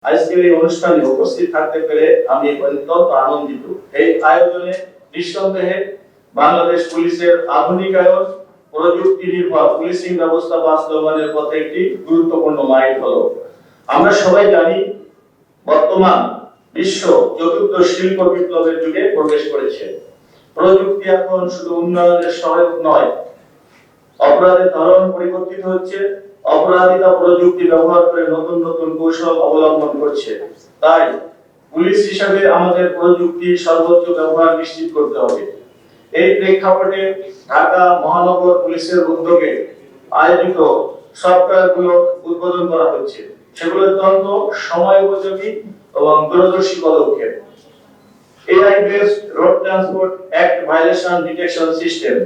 আজকের এই অনুষ্ঠানে উপস্থিত থাকতে পেরে আমি অত্যন্ত আনন্দিত। এই আয়োজনে নিঃসন্দেহে বাংলাদেশ পুলিশের আধুনিকায়ন, প্রযুক্তি নির্ভর পুলিশিং ব্যবস্থা বাস্তবায়নের পথে একটি গুরুত্বপূর্ণ মাইল ফলক। আমরা সবাই জানি বর্তমান বিশ্ব চতুর্থ শিল্প বিপ্লবের যুগে প্রবেশ করেছে। প্রযুক্তি এখন শুধু উন্নয়নের সহায়ক নয়, অপরাধের ধরন পরিবর্তিত হচ্ছে। অপরাধীরা প্রযুক্তি ব্যবহার করে নতুন নতুন কৌশল অবলম্বন করছে। তাই পুলিশ হিসাবে আমাদের প্রযুক্তি সর্বোচ্চ ব্যবহার নিশ্চিত করতে হবে। এই প্রেক্ষাপটে ঢাকা মহানগর পুলিশের উদ্যোগে আয়োজিত সফটওয়্যারগুলো উদ্বোধন করা হচ্ছে। সেগুলো অত্যন্ত সময় উপযোগী এবং দূরদর্শী পদক্ষেপ। AI based road transport act violation detection system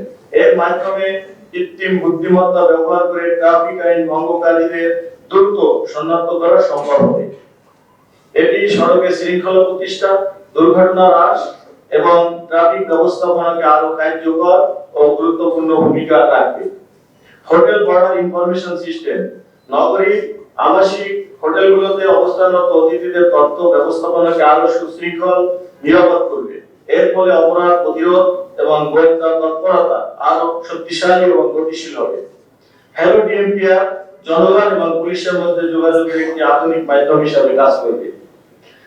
এর মাধ্যমে কৃত্রিম বুদ্ধিমত্তা ব্যবহার করে ট্রাফিক আইন ভঙ্গকারীদের দ্রুত শনাক্ত করা সম্ভব হবে। এটি সড়কে শৃঙ্খলা প্রতিষ্ঠা, দুর্ঘটনা হ্রাস এবং ট্রাফিক ব্যবস্থাপনাকে আরো কার্যকর ও গুরুত্বপূর্ণ ভূমিকা রাখবে। হোটেল বর্ডার ইনফরমেশন সিস্টেম নগরীর আবাসিক হোটেলগুলোতে অবস্থানরত অতিথিদের তথ্য ব্যবস্থাপনাকে আরো সুশৃঙ্খল, নিরাপদ করবে। এর ফলে অপরাধ প্রতিরোধ এবং গোয়েন্দা তৎপরতা আরো শক্তিশালী এবং গতিশীল হবে। হ্যালো ডিএমপিআর জনগণ এবং পুলিশের মধ্যে যোগাযোগের একটি আধুনিক মাধ্যম হিসেবে কাজ করবে।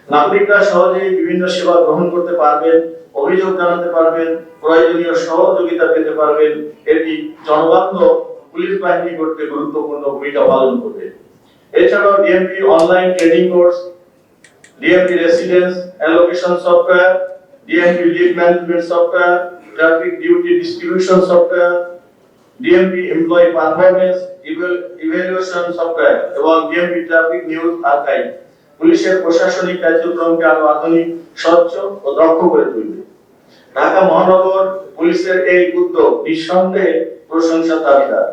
নাগরিকরা সহজেই বিভিন্ন সেবা গ্রহণ করতে পারবেন, অভিযোগ জানাতে পারবেন, প্রয়োজনীয় সহযোগিতা পেতে পারবেন। এটি জনবান্ধব পুলিশ বাহিনী করতে গুরুত্বপূর্ণ ভূমিকা পালন করবে। এছাড়াও DMP online training course, DMP residence allocation software, DMP lead management software, traffic duty distribution software, DMP employee performance evaluation software এবং ডিএমপি ট্রাফিক নিউজ আর্কাইভ পুলিশের প্রশাসনিক কার্যক্রমকে আরো আধুনিক, স্বচ্ছ ও দক্ষ করে তুলবে। ঢাকা মহানগর পুলিশের এই উদ্যোগ নিঃসন্দেহে প্রশংসার দাবিদার।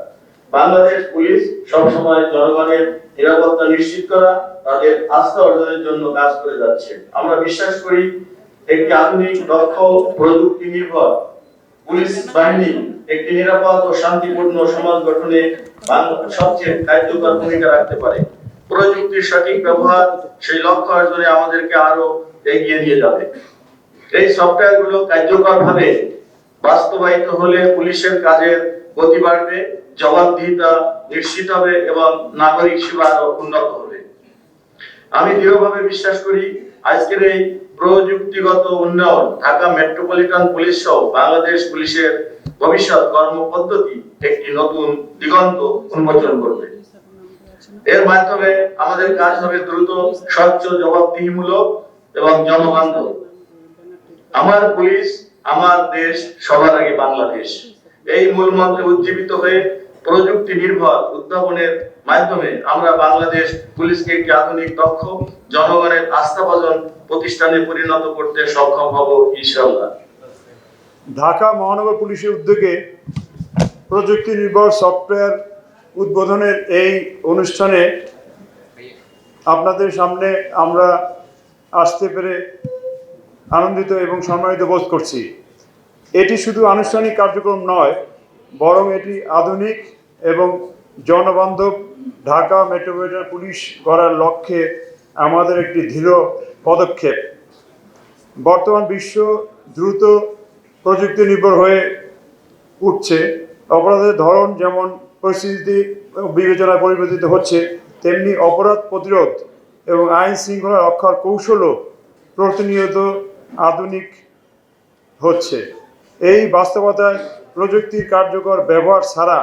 বাংলাদেশ পুলিশ সবসময় জনগণের নিরাপত্তা নিশ্চিত করা, তাদের আস্থা অর্জনের জন্য কাজ করে যাচ্ছে। আমরা বিশ্বাস করি একটি আধুনিক, দক্ষ, প্রযুক্তি নির্ভর পুলিশ বাহিনী একটি নিরাপদ ও শান্তিপূর্ণ সমাজ গঠনে সবচেয়ে কার্যকর ভূমিকা রাখতে পারে। প্রযুক্তির সঠিক ব্যবহার সেই লক্ষ্য অর্জনে আমাদেরকে আরো এগিয়ে নিয়ে যাবে। এই সফটওয়্যারগুলো কার্যকরভাবে বাস্তবায়িত হলে পুলিশের কাজের গতি বাড়বে, জবাবদিহিতা নিশ্চিত হবে এবং নাগরিক সেবা আরো উন্নত হবে। আমি দৃঢ়ভাবে বিশ্বাস করি আজকের এই প্রযুক্তিগত উন্নয়ন ঢাকা মেট্রোপলিটন পুলিশ সহ বাংলাদেশ পুলিশের ভবিষ্যৎ কর্মপদ্ধতি একটি নতুন দিগন্ত উন্মোচন করবে। এর মাধ্যমে আমাদের কাজ হবে দ্রুত, স্বচ্ছ, জবাবদিহিমূলক এবং জনবান্ধব। আমার পুলিশ, আমার দেশ, সবার আগে বাংলাদেশ, এই মূল মন্ত্রে উজ্জীবিত হয়ে প্রযুক্তি নির্ভর উদ্ভাবনের মাধ্যমে আমরা বাংলাদেশ পুলিশকে একটি আধুনিক, দক্ষ, জনগণের আস্থাভাজন প্রতিষ্ঠানে পরিণত করতে সক্ষম হব ইনশাআল্লাহ। ঢাকা মহানগর পুলিশের উদ্যোগে প্রযুক্তি নির্ভর সফটওয়্যার উদ্বোধনের এই অনুষ্ঠানে আপনাদের সামনে আমরা আসতে পেরে আনন্দিত এবং সম্মানিত বোধ করছি। এটি শুধু আনুষ্ঠানিক কার্যক্রম নয়, বরং এটি আধুনিক এবং জনবান্ধব ঢাকা মেট্রোপলিটন পুলিশ গড়ার লক্ষ্যে আমাদের একটি দৃঢ় পদক্ষেপ। বর্তমান বিশ্ব দ্রুত প্রযুক্তি নির্ভর হয়ে উঠছে। অপরাধের ধরন যেমন পরিস্থিতি বিবেচনায় পরিবর্তিত হচ্ছে, তেমনি অপরাধ প্রতিরোধ এবং আইন শৃঙ্খলা রক্ষার কৌশলও প্রতিনিয়ত আধুনিক হচ্ছে। এই বাস্তবতায় প্রযুক্তির কার্যকর ব্যবহার ছাড়া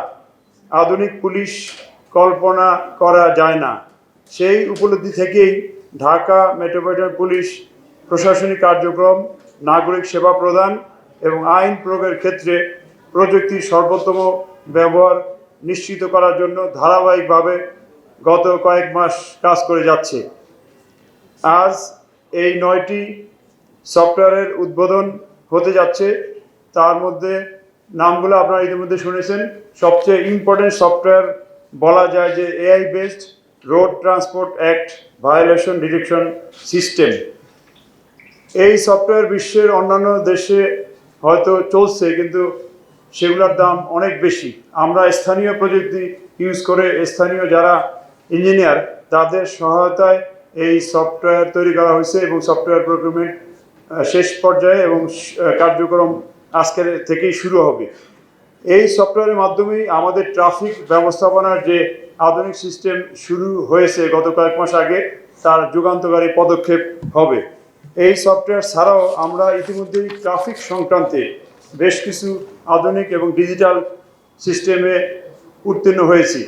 আধুনিক পুলিশ কল্পনা করা যায় না। সেই উপলব্ধি থেকেই ঢাকা মেট্রোপলিটন পুলিশ প্রশাসনিক কার্যক্রম, নাগরিক সেবা প্রদান এবং আইন প্রয়োগের ক্ষেত্রে প্রযুক্তির সর্বোত্তম ব্যবহার নিশ্চিত করার জন্য ধারাবাহিকভাবে গত কয়েক মাস কাজ করে যাচ্ছে। আজ এই 9টি সফটওয়্যারের উদ্বোধন হতে যাচ্ছে। তার মধ্যে নামগুলো আপনারা ইতিমধ্যে শুনেছেন। সবচেয়ে ইম্পর্টেন্ট সফটওয়্যার বলা যায় যে AI based road transport act violation detection system. এই সফটওয়্যার বিশ্বের অন্যান্য দেশে হয়তো চলছে, কিন্তু সেগুলোর দাম অনেক বেশি। আমরা স্থানীয় প্রযুক্তি ইউজ করে স্থানীয় যারা ইঞ্জিনিয়ার তাদের সহায়তায় এই সফটওয়্যার তৈরি করা হয়েছে এবং সফটওয়্যার প্রকিউরমেন্ট শেষ পর্যায়ে এবং কার্যক্রম আজকের থেকেই শুরু হবে। এই সফটওয়্যারের মাধ্যমেই আমাদের ট্রাফিক ব্যবস্থাপনার যে আধুনিক সিস্টেম শুরু হয়েছে গত কয়েক মাস আগে, তার যুগান্তকারী পদক্ষেপ হবে। এই সফটওয়্যার ছাড়াও আমরা ইতিমধ্যেই ট্রাফিক সংক্রান্তে বেশ কিছু আধুনিক এবং ডিজিটাল সিস্টেমে উত্তীর্ণ হয়েছি।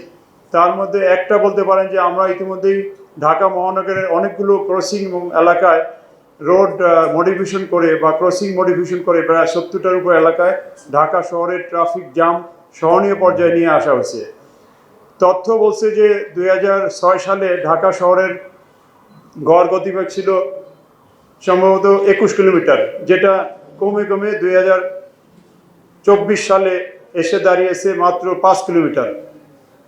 তার মধ্যে একটা বলতে পারেন যে আমরা ইতিমধ্যেই ঢাকা মহানগরের অনেকগুলো ক্রসিং এলাকায় রোড মডিফিকেশন করে বা ক্রসিং মডিফিকেশন করে প্রায় 70টার উপর এলাকায় ঢাকা শহরের ট্রাফিক জ্যাম সহনীয় পর্যায়ে নিয়ে আসা হয়েছে। তথ্য বলছে যে 2006 সালে ঢাকা শহরের গড় গতিবেগ ছিল সম্ভবত 21 কিলোমিটার, যেটা কমে কমে 2024 সালে এসে দাঁড়িয়েছে মাত্র 5 কিলোমিটার।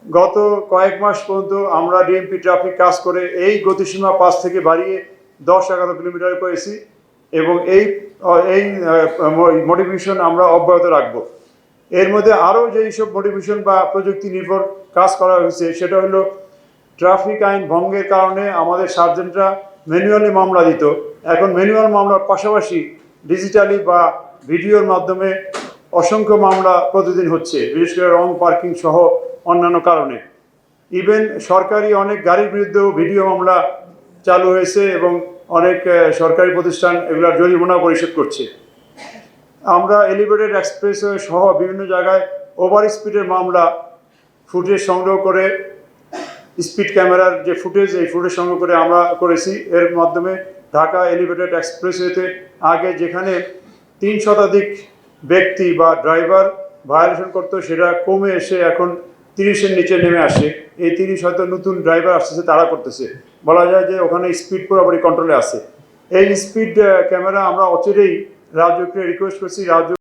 গত কয়েক মাস পর্যন্ত আমরা ডিএমপি ট্রাফিক কাজ করে এই গতিসীমা 5 থেকে বাড়িয়ে 10-11 কিলোমিটার করেছি এবং এই মডিফিকেশন আমরা অব্যাহত রাখবো। এর মধ্যে আরও যেই সব মডিফিকেশন বা প্রযুক্তি নির্ভর কাজ করা হয়েছে সেটা হলো ট্রাফিক আইন ভঙ্গের কারণে আমাদের সার্জেন্টরা ম্যানুয়ালি মামলা দিত, এখন ম্যানুয়াল মামলার পাশাপাশি ডিজিটালি বা ভিডিওর মাধ্যমে অসংখ্য মামলা প্রতিদিন হচ্ছে, বিশেষ করে রং পার্কিং সহ অন্যান্য কারণে। ইভেন সরকারি অনেক গাড়ির বিরুদ্ধেও ভিডিও মামলা চালু হয়েছে এবং অনেক সরকারি প্রতিষ্ঠান এগুলোর জরিমানা পরিশোধ করছে। আমরা এলিভেটেড এক্সপ্রেসওয়ে সহ বিভিন্ন জায়গায় ওভার স্পিডের মামলা ফুটেজ সংগ্রহ করে, স্পিড ক্যামেরার যে ফুটেজ, এই ফুটেজ সংগ্রহ করে আমরা করেছি। এর মাধ্যমে ঢাকা এলিভেটেড এক্সপ্রেসওয়েতে আগে যেখানে 3 শতাধিক ব্যক্তি বা ড্রাইভার ভায়োলেশন করতো সেটা কমে এসে এখন 30-এর নিচে নেমে আসে। এই 30 হয়তো নতুন ড্রাইভার আসতেছে, তারা করতেছে। বলা যায় যে ওখানে স্পিড পুরোপুরি কন্ট্রোলে আছে। এই স্পিড ক্যামেরা আমরা অচিরেই রাজ্যকে রিকোয়েস্ট করছি, রাজ্য